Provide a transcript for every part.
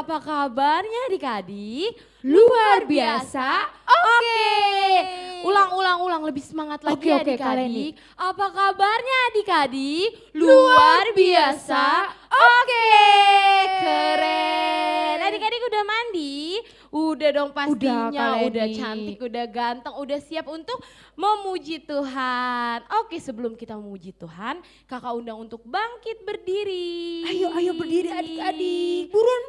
Apa kabarnya adik-adik? Luar biasa? Oke. Ulang, lebih semangat lagi adik-adik. Apa kabarnya adik-adik? Luar biasa? Oke. Keren. Adik-adik udah mandi? Udah dong pastinya, udah cantik, udah ganteng, udah siap untuk memuji Tuhan. Oke, sebelum kita memuji Tuhan, kakak undang untuk bangkit berdiri. Ayo berdiri adik-adik. Buruan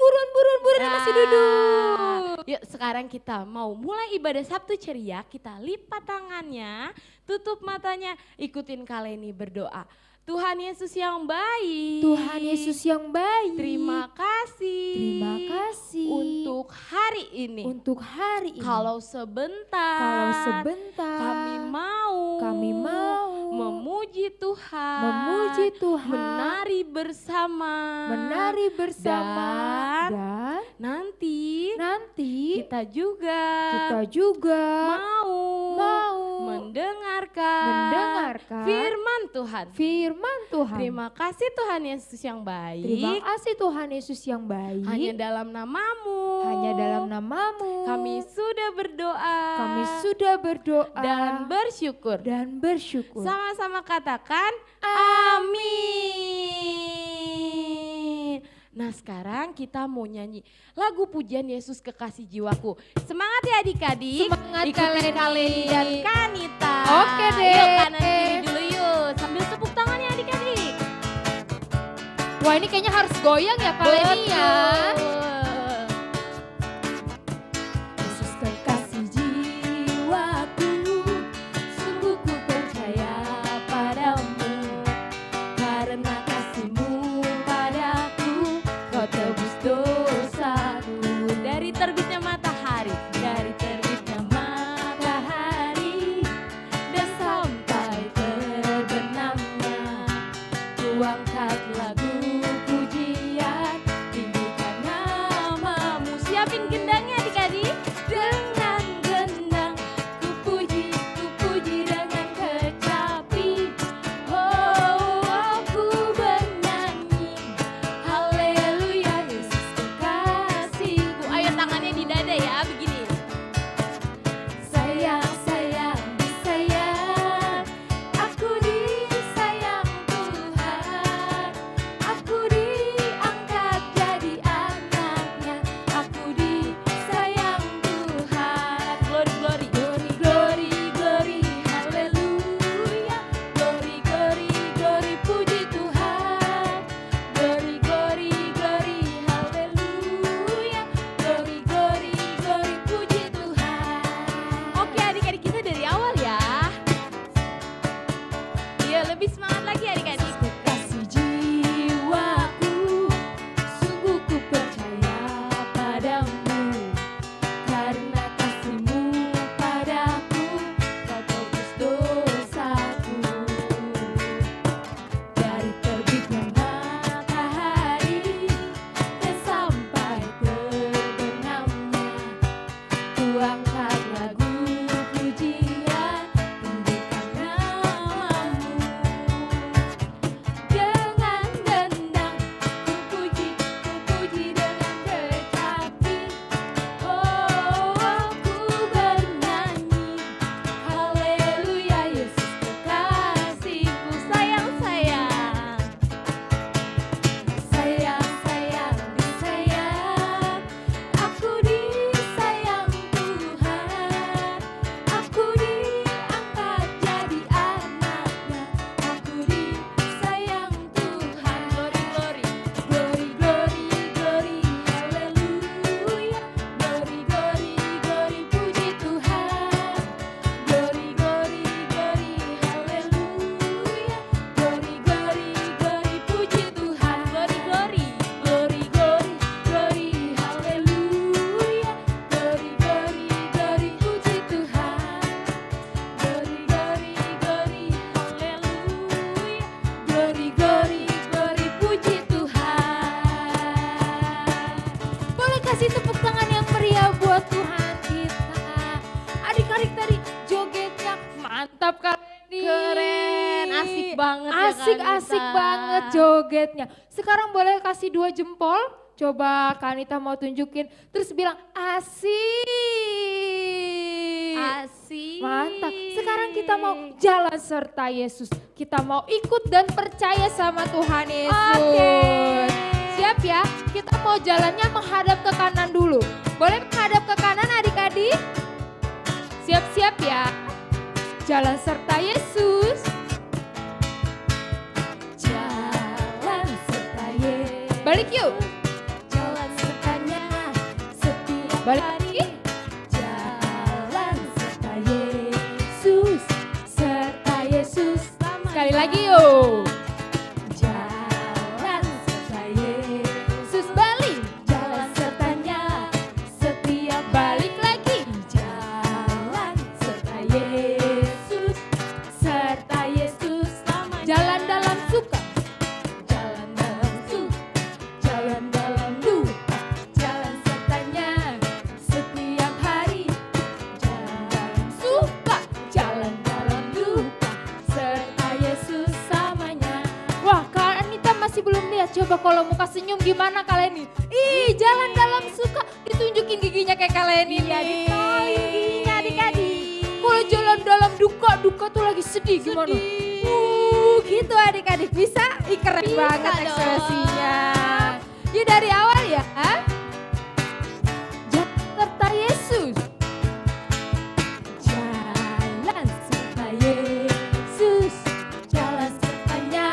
kasih duduk. Yuk sekarang kita mau mulai ibadah Sabtu ceria, kita lipat tangannya, tutup matanya, ikutin Kaleni berdoa. Tuhan Yesus yang baik. Tuhan Yesus yang baik. Terima kasih. Terima kasih. Untuk hari ini. Untuk hari ini. Kalau sebentar. Kami mau. Memuji Tuhan. Memuji Tuhan. Menari bersama. Dan nanti. Kita juga. Mau. Mendengarkan. Firman Tuhan. Terima kasih Tuhan Yesus yang baik. Hanya dalam namamu. Kami sudah berdoa. Dan bersyukur. Sama-sama katakan amin. Nah sekarang kita mau nyanyi lagu pujian Yesus Kekasih Jiwaku. Semangat ya adik-adik. Ikutin Kaleni dan Kanita. Oke deh. Yuk kanan kiri dulu yuk. Sambil tepuk tangan ya adik-adik. Wah ini kayaknya harus goyang ya Kaleni ya. Yesus kekasih jiwaku, sungguh ku percaya padamu. Karena kasih-Mu padaku, Kau tebus dosaku. Dari terbitnya matahari, dan sampai terbenamnya, ku angkat lagu pujian, tinggikan namamu. Siapin gendangnya adik-adik. Dengan gendang ku puji dengan kecapi. Oh, aku bernyanyi haleluya Yesus kekasihku. Ayo tangannya di dada ya, begini. Sayang, disayang, aku disayang Tuhan. Aku diangkat jadi anaknya, aku disayang Tuhan. Glory, haleluya. Glory, puji Tuhan. Glory, haleluya. Glory, puji Tuhan. Oke adik-adik kita dari awal ya. Iya lebih semangat lagi adik-adik. Kekasih jiwaku, sungguh ku percaya padamu. Karena kasih-Mu padaku, Kau tebus dosaku. Dari terbitnya matahari dan sampai terbenamnya, ku angkat lagu pujian, tinggikan namamu. Dengan gendang ku puji dengan kecapi. Oh, aku bernyanyi haleluya Yesus kekasihku. Sayang, disayang, aku disayang Tuhan. Aku diangkat jadi anaknya, aku disayang Tuhan. Glory, haleluya. Glory, puji Tuhan. Glory, haleluya. Glory, puji Tuhan. Glory, haleluya. Glory, puji Tuhan. Glory, haleluya. Glory, puji Tuhan. Boleh kasih tepuk tangan yang meriah buat Tuhan kita. Adik-adik tadi jogetnya mantap Kaleni. Keren, asik banget ya Asik Kanita. banget jogetnya. Sekarang boleh kasih 2 jempol. Coba Kak Anita mau tunjukin, terus bilang asik. Asik. Mantap. Sekarang kita mau jalan serta Yesus. Kita mau ikut dan percaya sama Tuhan Yesus. Oke. Siap ya? Kita mau jalannya menghadap ke kanan dulu. Boleh menghadap ke kanan adik-adik? Siap-siap ya. Jalan serta Yesus. Jalan serta Yesus. Balik yuk. Jalan sertanya setiap Balik. hari. Jalan serta Yesus, serta Yesus selamanya. Sekali lagi yuk. Jalan serta Yesus, Balik. jalan sertanya setiap Balik lagi. jalan serta Yesus, serta Yesus selamanya. Jalan dalam suka. Jalan dalam suka, jalan dalam duka, jalan sertanya setiap hari. Jalan dalam suka, jalan dalam duka, serta Yesus samanya. Wah, Kak Anita masih belum lihat. Coba kalau muka senyum gimana kalian ini? Ih, jalan dalam suka. Ditunjukin giginya kayak kalian ini. Iya, ditolin giginya adik-adik. Kalau jalan dalam duka, duka tuh lagi sedih gimana? Gitu adik-adik. Bisa? Ih, keren Bisa banget dong. ekspresinya. Yuk dari awal ya. Jalan serta Yesus. Jalan serta Yesus, jalan sertanya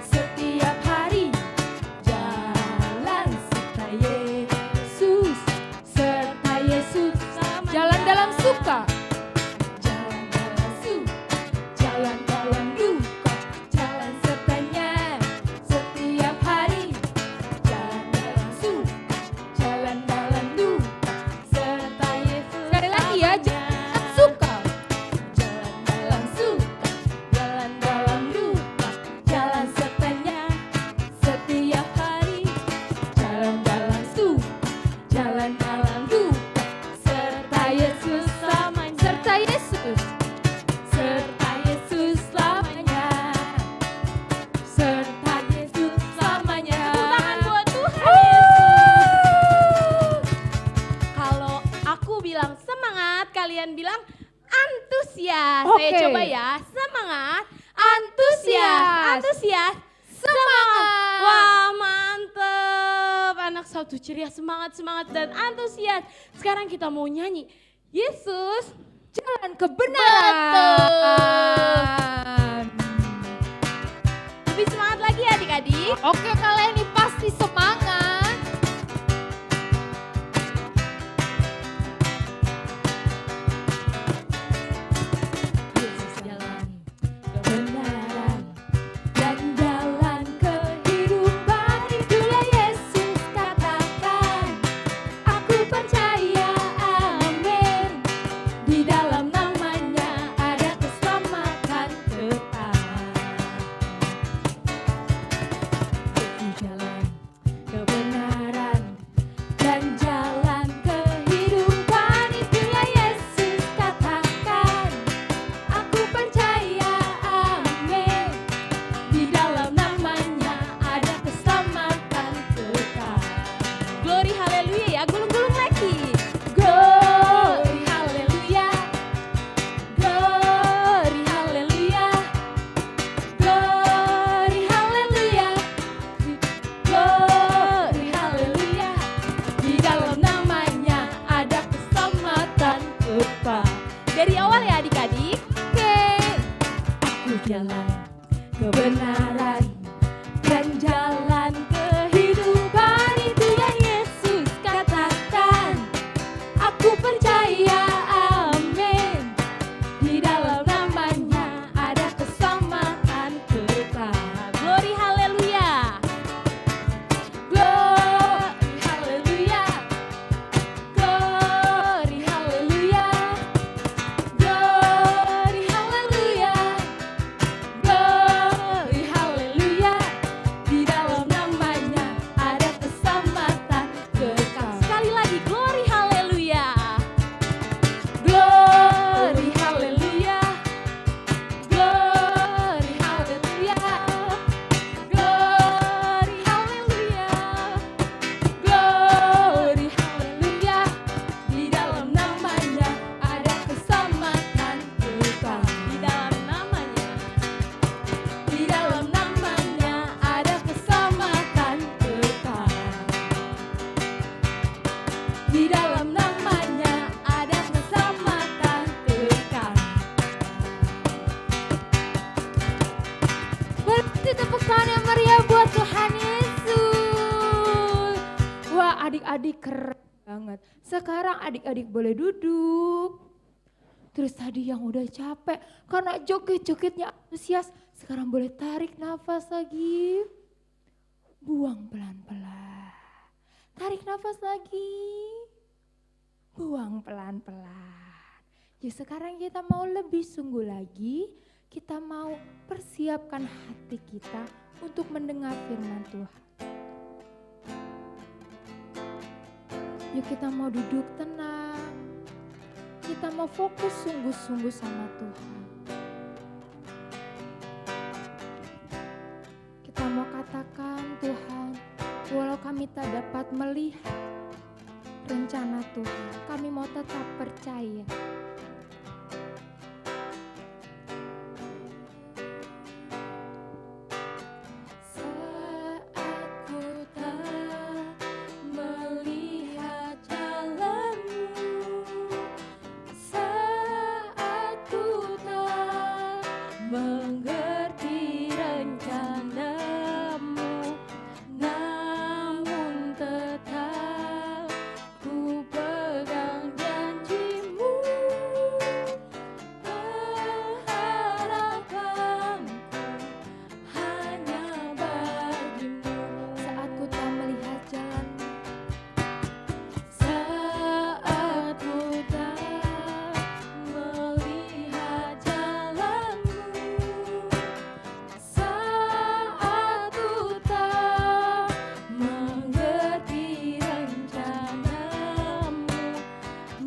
setiap hari. Jalan serta Yesus, serta Yesus samanya. Jalan dalam suka. Jalan dalam suka, jalan dalam duka, jalan sertanya setiap hari. Jalan dalam suka, jalan dalam duka, serta Yesus. Sekali lagi ya, samanya. jalan suka. Jalan dalam suka, jalan dalam duka, jalan sertanya setiap hari. Jalan dalam suka, jalan dalam duka, serta Yesus selamanya. Serta Yesus. Serta Yesus selamanya. Serta Yesus selamanya. Tepuk tangan buat Tuhan Yesus. Kalau aku bilang semangat, kalian bilang antusias. Saya Oke. coba ya, semangat, antusias, antusias, Semangat. Wah, mantep. Anak satu ceria, semangat, semangat dan antusias. Sekarang kita mau nyanyi. Yesus, Jalan kebenaran. lebih semangat lagi ya adik-adik. Oke, kalian ini pasti semangat. Yesus jalan kebenaran dan jalan kehidupan. Itulah Yesus katakan, aku percaya, amin. Di dalam namanya ada keselamatan kekal. Yesus jalan kebenaran dan jalan kehidupan. Itulah Yesus katakan, aku percaya, amin. Di dalam namanya ada keselamatan kekal. Glory haleluya ya, gulung-gulung lagi. Glory haleluya. Glory haleluya. Glory haleluya. Glory haleluya. Di dalam namanya ada keselamatan kekal. Dari awal ya adik-adik. Oke. Aku jalan kebenaran dan jalan kehidupan. Itulah Yesus katakan, aku percaya, amin. Di dalam namanya ada keselamatan kekal. Glory haleluya. Glory haleluya. Glory haleluya. Glory haleluya. Glory haleluya. adik-adik keren banget. Sekarang adik-adik boleh duduk. Terus tadi yang udah capek karena joget-jogetnya antusias, sekarang boleh tarik nafas lagi. Buang pelan-pelan. Tarik nafas lagi. Buang pelan-pelan. Ya sekarang kita mau lebih sungguh lagi. Kita mau persiapkan hati kita untuk mendengar firman Tuhan. Yuk kita mau duduk tenang. Kita mau fokus sungguh-sungguh sama Tuhan. Kita mau katakan, Tuhan, walau kami tak dapat melihat rencana Tuhan, kami mau tetap percaya. Mengerti rencanamu, namun tetap ku pegang janjimu. Pengharapanku hanya bagimu. Saat ku tak melihat jalanmu, Saat ku tak melihat jalanmu, saat ku tak mengerti rencanamu,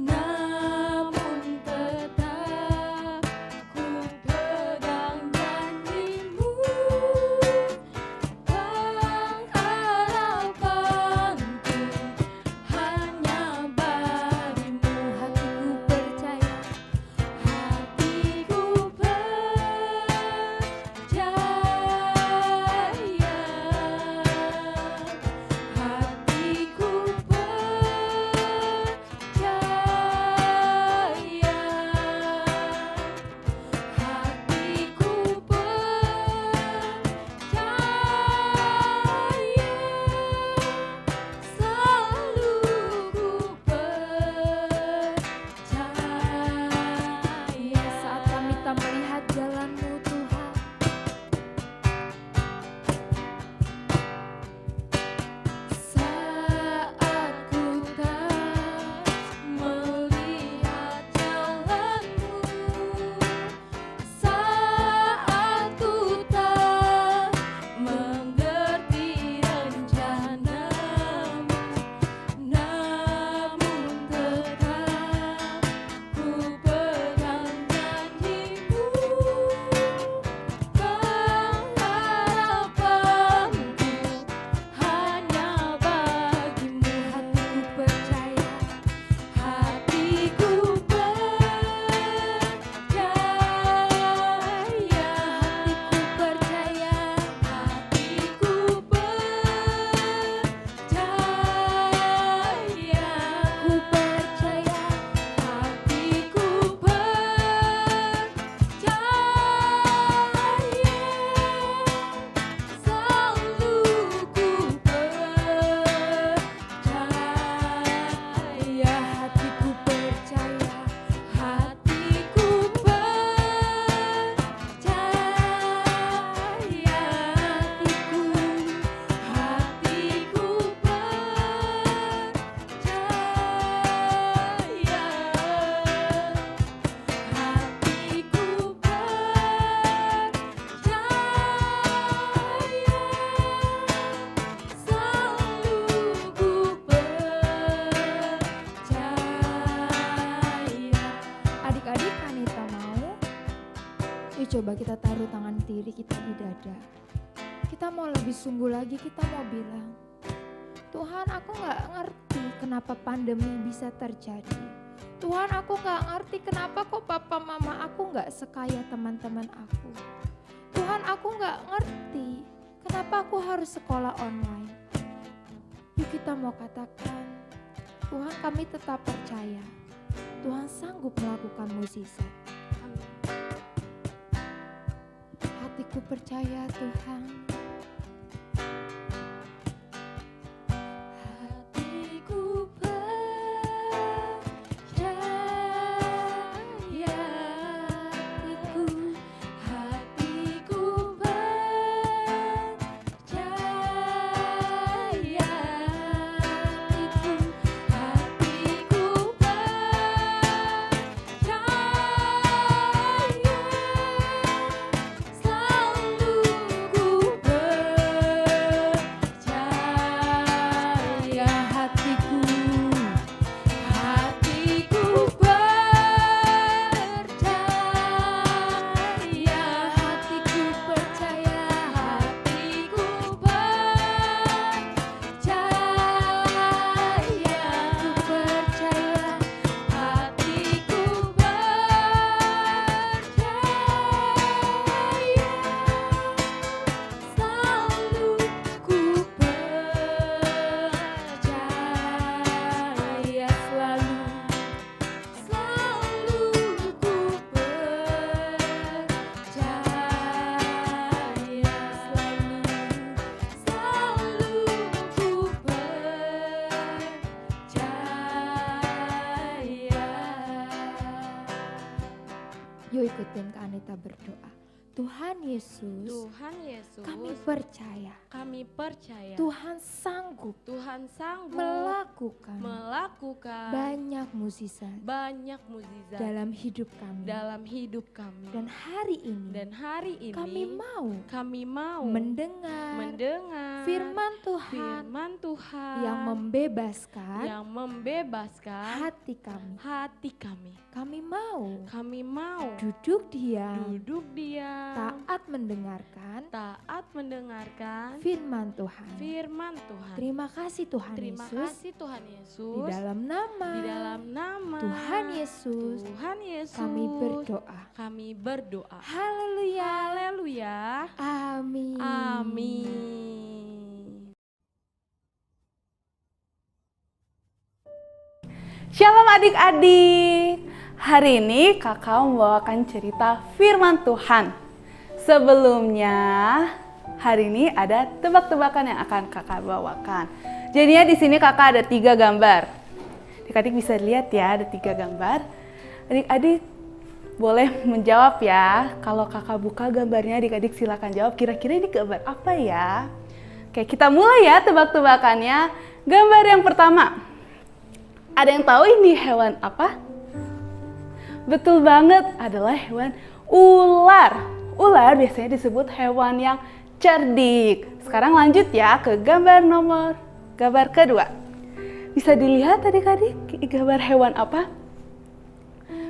namun tetap ku pegang janjimu. Pengharapanku hanya bagimu. hatiku percaya. Hatiku percaya, hatiku percaya. Saat kami tak melihat jalanmu Tuhan, Saat ku tak melihat jalanmu, saat ku tak mengerti rencanamu, namun tetap ku pegang janjimu. Pengharapanku hanya bagimu. hatiku percaya. Hatiku percaya, Hatiku percaya. hatiku percaya, Ku percaya. hatiku percaya, selalu ku percaya. Hatiku percaya. Hatiku percaya, hatiku selalu ku percaya. Adik-adik Kanita mau? Yuk coba kita taruh tangan kiri kita di dada. Kita mau lebih sungguh lagi, kita mau bilang, Tuhan aku gak ngerti kenapa pandemi bisa terjadi. Tuhan aku gak ngerti kenapa kok papa mama aku gak sekaya teman-teman aku. Tuhan aku gak ngerti kenapa aku harus sekolah online. Yuk kita mau katakan, Tuhan kami tetap percaya. Tuhan sanggup melakukan mukjizat. Hatiku percaya Tuhan. Hatiku ikutin Kak Anita berdoa. Tuhan Yesus, Tuhan Yesus, kami percaya kami percaya Tuhan sanggup Tuhan sanggup melakukan melakukan banyak mukjizat banyak mukjizat dalam hidup kami. dalam hidup kami. Dan hari ini Dan hari ini kami mau mendengar firman Tuhan firman Tuhan yang membebaskan hati kami. Kami mau Kami mau duduk diam, diam, taat mendengarkan firman Tuhan. Terima kasih Tuhan Terima Yesus. kasih Tuhan Yesus. Di dalam nama Tuhan Yesus, kami berdoa. Kami berdoa. Haleluya. Haleluya. Amin. Amin. Shalom adik-adik. Hari ini kakak membawakan cerita firman Tuhan. Sebelumnya, hari ini ada tebak-tebakan yang akan kakak bawakan. Jadinya di sini kakak ada 3 gambar. Adik-adik bisa lihat ya, ada 3 gambar. Adik-adik boleh menjawab ya. Kalau kakak buka gambarnya, adik-adik silakan jawab. Kira-kira ini gambar apa ya? Oke, kita mulai ya tebak-tebakannya. Gambar yang pertama. Ada yang tahu ini hewan apa? Betul banget, adalah hewan ular. Ular biasanya disebut hewan yang cerdik. Sekarang lanjut ya ke gambar kedua. Bisa dilihat adik-adik gambar hewan apa?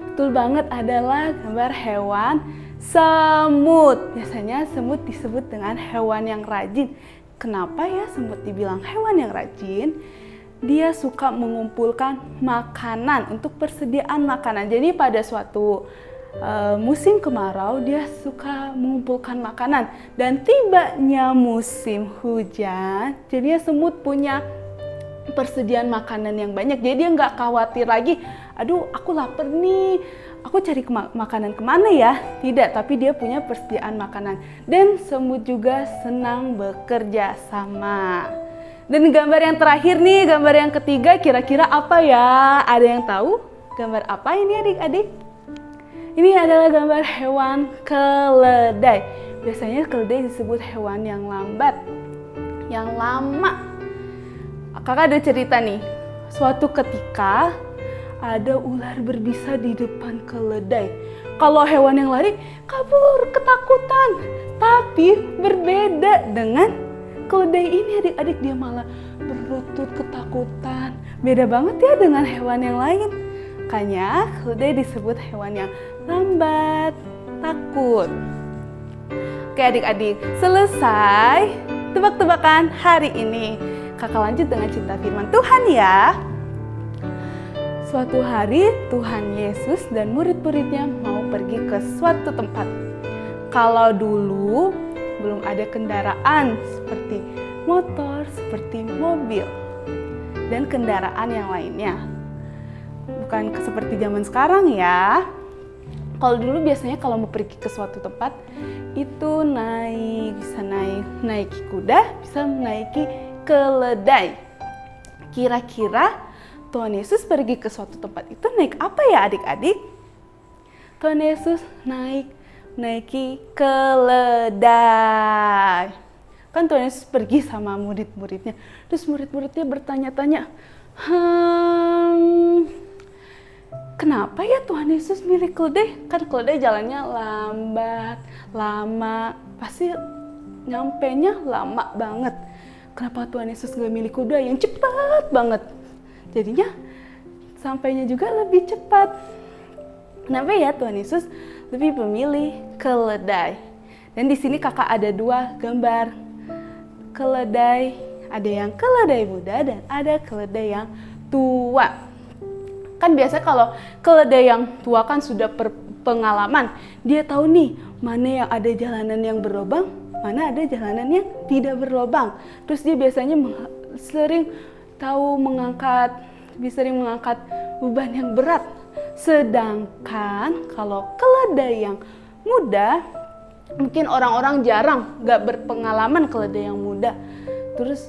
Betul banget, adalah gambar hewan semut. Biasanya semut disebut dengan hewan yang rajin. Kenapa ya semut dibilang hewan yang rajin? Dia suka mengumpulkan makanan untuk persediaan makanan. Jadi pada suatu musim kemarau dia suka mengumpulkan makanan. Dan tibanya musim hujan, jadinya semut punya persediaan makanan yang banyak. Jadi dia nggak khawatir lagi, aduh aku lapar nih, aku cari makanan kemana ya? Tidak, tapi dia punya persediaan makanan. Dan semut juga senang bekerja sama. Dan gambar yang terakhir nih, gambar yang ketiga, kira-kira apa ya? Ada yang tahu gambar apa ini adik-adik? Ini adalah gambar hewan keledai. Biasanya keledai disebut hewan yang lambat, yang lama. Kakak ada cerita nih, suatu ketika ada ular berbisa di depan keledai. Kalau hewan yang lari, kabur ketakutan. Tapi berbeda dengan keledai ini adik-adik, dia malah berlutut ketakutan. Beda banget ya dengan hewan yang lain. Makanya keledai disebut hewan yang lambat, takut. Oke adik-adik, selesai tebak-tebakan hari ini. Kakak lanjut dengan cerita firman Tuhan ya. Suatu hari Tuhan Yesus dan murid-muridnya mau pergi ke suatu tempat. Kalau dulu belum ada kendaraan seperti motor, seperti mobil, dan kendaraan yang lainnya. Bukan seperti zaman sekarang ya. Kalau dulu biasanya kalau mau pergi ke suatu tempat itu bisa naiki kuda, bisa menaiki keledai. Kira-kira Tuhan Yesus pergi ke suatu tempat itu naik apa ya adik-adik? Tuhan Yesus naiki keledai. Kan Tuhan Yesus pergi sama murid-muridnya. Terus murid-muridnya bertanya-tanya, kenapa ya Tuhan Yesus milih keledai? Kan keledai jalannya lambat, lama, pasti nyampenya lama banget. Kenapa Tuhan Yesus gak milih kuda yang cepat banget? Jadinya sampainya juga lebih cepat. Kenapa ya Tuhan Yesus lebih memilih keledai? Dan di sini kakak ada 2 gambar keledai. Ada yang keledai muda dan ada keledai yang tua. Kan biasa kalau keledai yang tua kan sudah berpengalaman. Dia tahu nih mana yang ada jalanan yang berlobang, mana ada jalanan yang tidak berlobang. Terus dia biasanya sering mengangkat beban yang berat. Sedangkan kalau keledai yang muda, mungkin orang-orang jarang gak berpengalaman keledai yang muda. Terus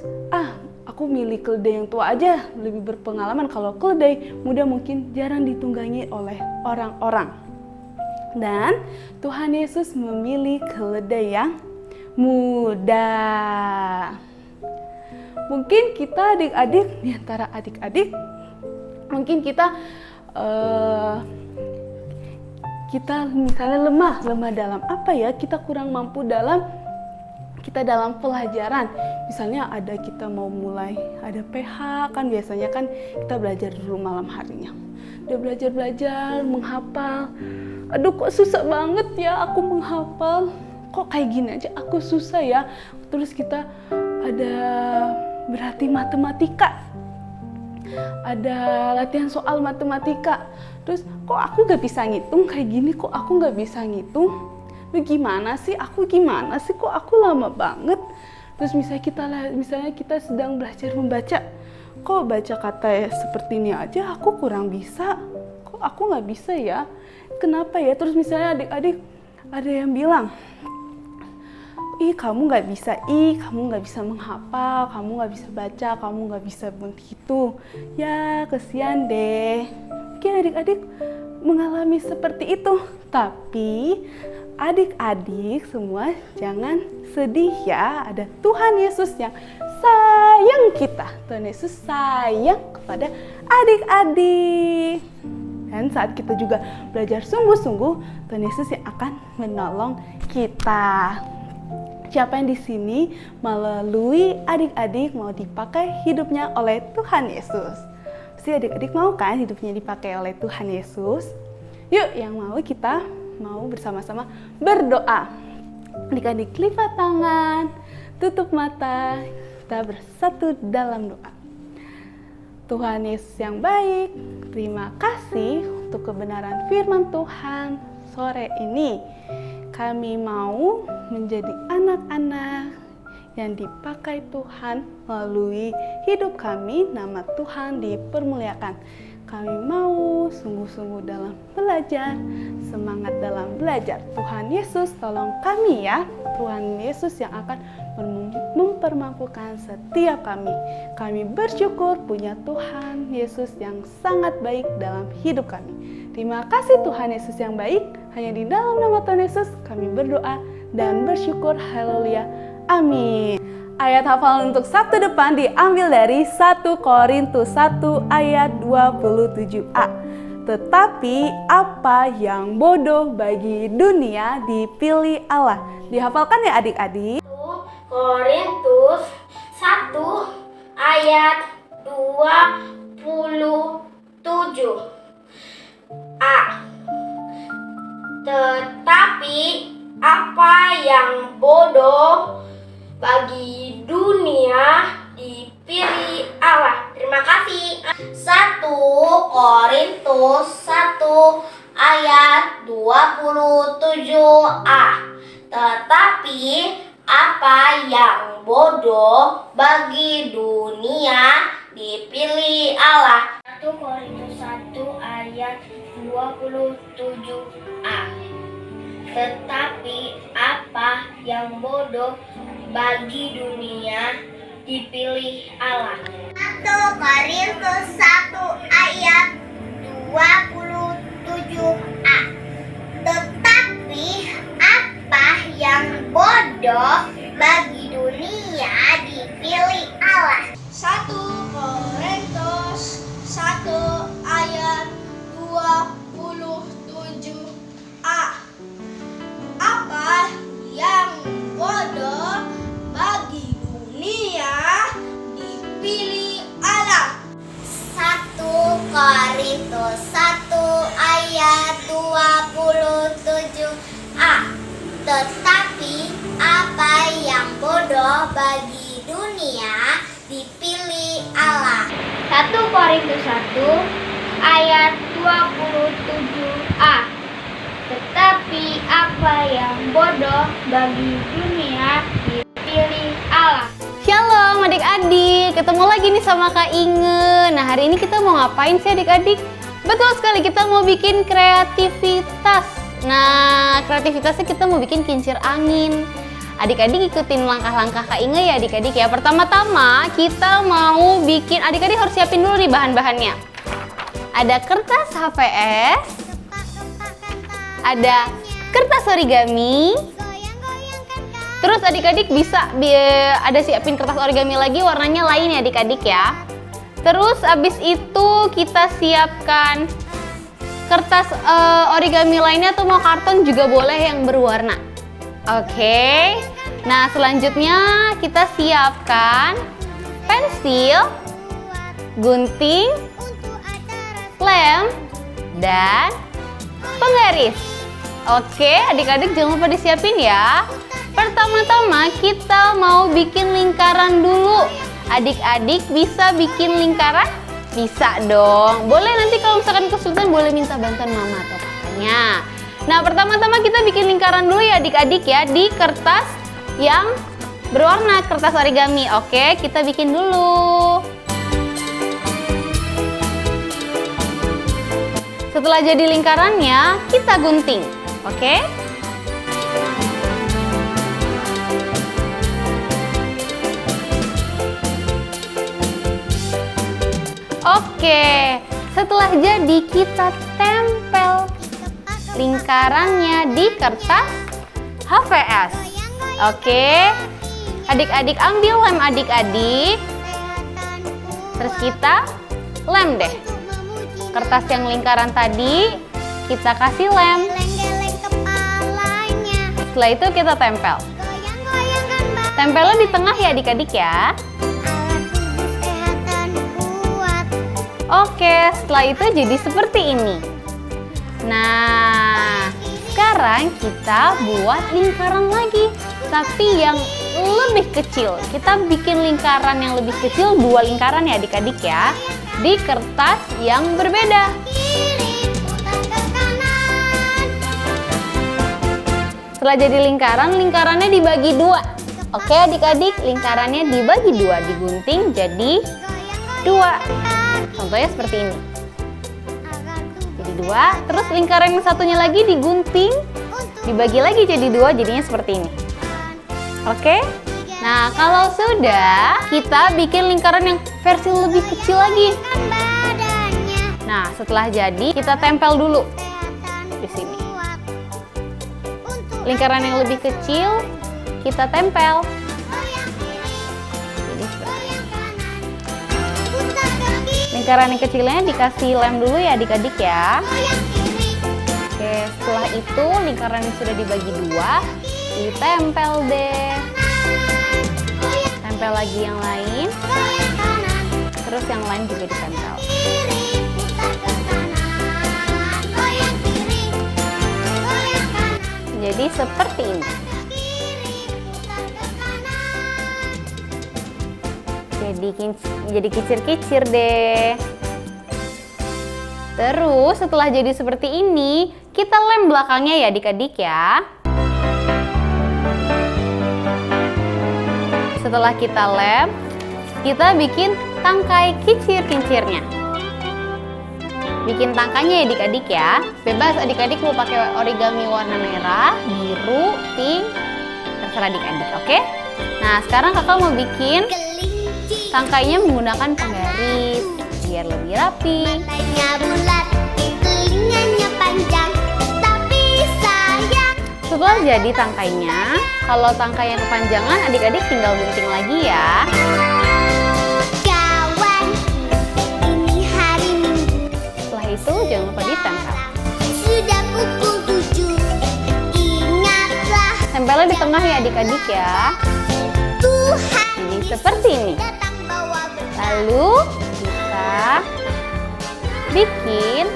aku milih keledai yang tua aja, lebih berpengalaman. Kalau keledai muda mungkin jarang ditunggangi oleh orang-orang. Dan Tuhan Yesus memilih keledai yang muda. Mungkin kita adik-adik, di antara adik-adik, mungkin kita misalnya lemah dalam apa ya? Kita kurang mampu dalam pelajaran. Misalnya kita mau mulai ada PH kan, biasanya kan kita belajar dulu malam harinya. Udah belajar menghafal. Aduh, kok susah banget ya aku menghafal. Kok kayak gini aja aku susah ya. Terus kita ada berarti matematika. Ada latihan soal matematika. Terus kok aku gak bisa ngitung kayak gini, kok aku gak bisa ngitung. Lu gimana sih? Kok aku lama banget? Terus misalnya kita sedang belajar membaca. Kok baca kata seperti ini aja aku kurang bisa. Kok aku nggak bisa ya? Kenapa ya? Terus misalnya adik-adik ada yang bilang, kamu nggak bisa menghafal, kamu nggak bisa baca, kamu nggak bisa menghitung. Ya kesian deh. Mungkin adik-adik mengalami seperti itu. Tapi adik-adik semua jangan sedih ya. Ada Tuhan Yesus yang sayang kita. Tuhan Yesus sayang kepada adik-adik. Dan saat kita juga belajar sungguh-sungguh, Tuhan Yesus yang akan menolong kita. Siapa yang di sini melalui adik-adik mau dipakai hidupnya oleh Tuhan Yesus? Pasti adik-adik mau kan hidupnya dipakai oleh Tuhan Yesus? Yuk, yang kita mau bersama-sama berdoa. Adik-adik lipat tangan, tutup mata, kita bersatu dalam doa. Tuhan Yesus yang baik, terima kasih untuk kebenaran firman Tuhan sore ini. Kami mau menjadi anak-anak yang dipakai Tuhan melalui hidup kami, nama Tuhan dipermuliakan. Kami mau sungguh-sungguh dalam belajar, semangat dalam belajar. Tuhan Yesus tolong kami ya. Tuhan Yesus yang akan mempermampukan setiap kami. Kami bersyukur punya Tuhan Yesus yang sangat baik dalam hidup kami. Terima kasih Tuhan Yesus yang baik. Hanya di dalam nama Tuhan Yesus kami berdoa dan bersyukur. Haleluya. Amin. Ayat hafalan untuk Sabtu depan diambil dari 1 Korintus 1 ayat 27a. Tetapi apa yang bodoh bagi dunia dipilih Allah. Dihafalkan ya adik-adik. 1 Korintus 1 ayat 27a. Tetapi apa yang bodoh bagi dunia dipilih Allah. Terima kasih. 1 Korintus 1 ayat 27a. Tetapi apa yang bodoh bagi dunia dipilih Allah. 1 Korintus 1 ayat 27a. Tetapi apa yang bodoh bagi dunia dipilih Allah. 1 Korintus 1 ayat 27a. Tetapi apa yang bodoh bagi dunia dipilih Allah. 1 Korintus 1 ayat 27a. Apa yang bodoh bagi dunia dipilih Allah. 1 Korintus 1 ayat 27a. Tetapi apa yang bodoh bagi dunia dipilih Allah. 1 Korintus 1 ayat 27a. Tetapi apa yang bodoh bagi dunia dipilih Allah. Shalom adik-adik, ketemu lagi nih sama Kak Inge. Nah hari ini kita mau ngapain sih adik-adik? Betul sekali, kita mau bikin kreativitas. Nah kreativitasnya kita mau bikin kincir angin. Adik-adik ikutin langkah-langkah Kak Inge ya adik-adik ya. Pertama-tama kita mau bikin, adik-adik harus siapin dulu nih bahan-bahannya. Ada kertas HVS, ada kertas origami. Terus adik-adik bisa ada siapin kertas origami lagi, warnanya lain ya adik-adik ya. Terus abis itu kita siapkan kertas origami lainnya atau mau karton juga boleh yang berwarna. Oke. Nah selanjutnya kita siapkan pensil, gunting, lem, dan penggaris. Oke, adik-adik jangan lupa disiapin ya. Pertama-tama kita mau bikin lingkaran dulu. Adik-adik bisa bikin lingkaran? Bisa dong. Boleh nanti kalau misalkan kesulitan boleh minta bantuan mama atau papanya. Nah, pertama-tama kita bikin lingkaran dulu ya adik-adik ya di kertas yang berwarna, kertas origami. Oke, kita bikin dulu. Setelah jadi lingkarannya, kita gunting. Oke? Oke, setelah jadi kita tempel lingkarannya di kertas HVS. Oke, adik-adik ambil lem adik-adik. Terus kita lem deh. Kertas yang lingkaran tadi kita kasih lem. Setelah itu kita tempel. Tempelnya di tengah ya adik-adik ya. Oke, setelah itu jadi seperti ini. Nah, sekarang kita buat lingkaran lagi, tapi yang lebih kecil. Kita bikin lingkaran yang lebih kecil, 2 lingkaran ya adik-adik ya, di kertas yang berbeda. Setelah jadi lingkaran, lingkarannya dibagi 2. Oke adik-adik, lingkarannya dibagi 2, digunting jadi 2. Contohnya seperti ini. Jadi 2, terus lingkaran yang satunya lagi digunting, dibagi lagi jadi 2, jadinya seperti ini. Oke? Nah, kalau sudah, kita bikin lingkaran yang versi lebih kecil lagi. Nah, setelah jadi, kita tempel dulu di sini. Lingkaran yang lebih kecil, kita tempel. Jadi seperti ini. Lingkaran yang kecilnya dikasih lem dulu ya adik-adik ya. Oke, setelah itu lingkaran yang sudah dibagi 2, ditempel deh. Tempel lagi yang lain. Terus yang lain juga ditempel. Jadi seperti ini. Jadi kicir-kicir deh. Terus setelah jadi seperti ini, kita lem belakangnya ya adik-adik ya. Setelah kita lem, kita bikin tangkai kicir-kicirnya. Bikin tangkainya ya adik-adik ya. Bebas adik-adik mau pakai origami warna merah, biru, pink, terserah adik-adik, oke? Nah, sekarang kakak mau bikin tangkainya menggunakan penggaris biar lebih rapi. Matanya bulat, telinganya panjang, tapi sayang. Setelah jadi tangkainya, kalau tangkainya kepanjangan adik-adik tinggal gunting lagi ya. Kawan, ini hari Minggu. Setelah itu jangan lupa ditempel. Sudah pukul 7. Ingatlah, Tempelnya di tengah ya adik-adik ya. Tuhan Jadi seperti ini. datang bawa berkah. Lalu kita bikin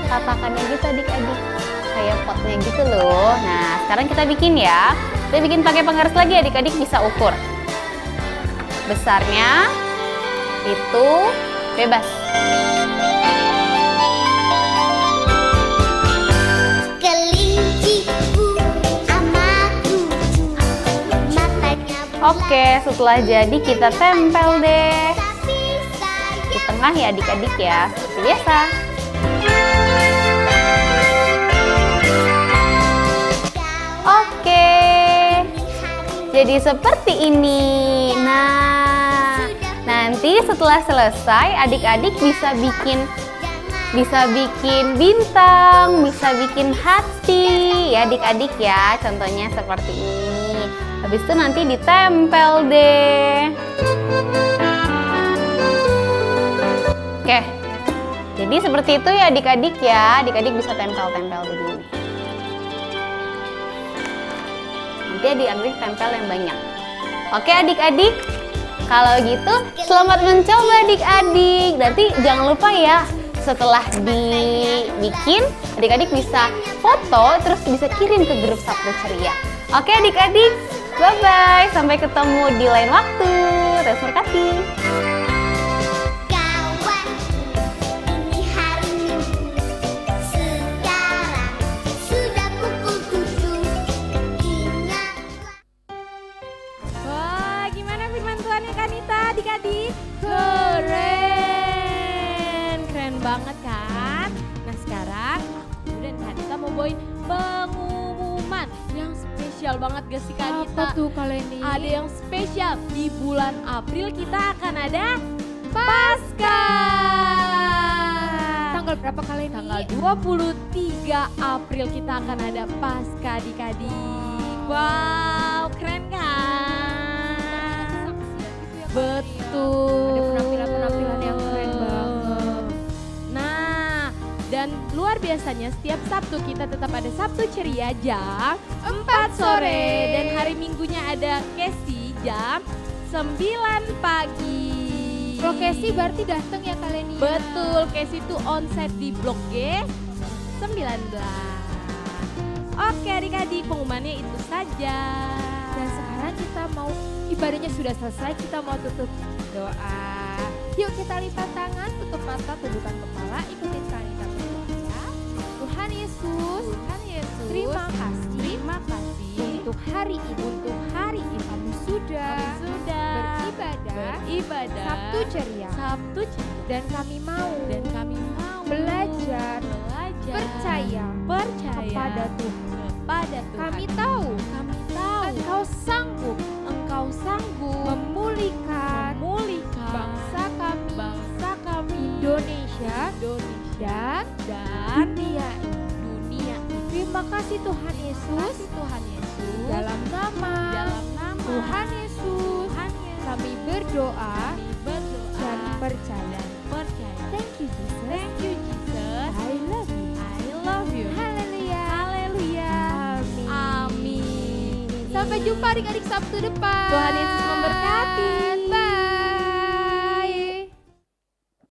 tatakannya gitu adik-adik, kayak potnya gitu loh. Nah sekarang kita bikin ya. Kita bikin pakai penggaris lagi adik-adik, bisa ukur besarnya itu bebas. Kelinciku amat lucu, matanya Oke, setelah jadi kita tempel deh tapi sayang. di tengah ya adik-adik ya, seperti biasa. Oke, jadi seperti ini. Nah, nanti setelah selesai adik-adik bisa bikin bisa bikin bintang, bisa bikin hati ya adik-adik ya. Contohnya seperti ini. Habis itu nanti ditempel deh. Oke, jadi seperti itu ya adik-adik ya. Adik-adik bisa tempel-tempel begini. Nanti adik-adik tempel yang banyak. Oke adik-adik, kalau gitu selamat mencoba adik-adik. Nanti jangan lupa ya, setelah dibikin adik-adik bisa foto terus bisa kirim ke grup Sabtu Ceria. Oke adik-adik, bye-bye. Sampai ketemu di lain waktu. Tuhan berkati. Kawan, ini hari Minggu. Sekarang sudah pukul 7. Ingatlah. Wah, gimana firman Tuhannya Kanita adik-adik? Keren! Keren banget kan? Nah sekarang aku dan Kanita mau bawain pengumuman yang spesial banget gak sih Kanita? Apa tuh kali ini? Ada yang spesial, di bulan April kita akan ada Paskah. Tanggal berapa kali ini? Tanggal 23 April kita akan ada Paskah adik-adik. Wow, keren kan? Betul. Ada penampilan-penampilan yang keren banget. Nah, dan luar biasanya setiap Sabtu kita tetap ada Sabtu Ceria jam 4 sore. Dan hari Minggunya ada Kesi jam 9 pagi. Kalau Casey berarti datang ya kali ini. Betul, Kesi itu onsite di Blok G 19. Oke adik-adik, pengumumannya itu saja. Dan sekarang kita mau, ibadahnya sudah selesai, kita mau tutup doa. Yuk kita lipat tangan, tutup mata, tundukkan kepala, ikutin Kanita berdoa. Tuhan Yesus, terima kasih untuk hari ini. Kami sudah beribadah Sabtu Ceria. Dan kami mau belajar percaya kepada Tuhan. Kami tahu Engkau sanggup memulihkan bangsa kami Indonesia dan dunia ini. Terima kasih Tuhan Yesus. Dalam nama Tuhan Yesus kami berdoa dan percaya. Thank you Jesus. I love you. Haleluya. Amin. Sampai jumpa adik-adik Sabtu depan. Tuhan Yesus memberkati.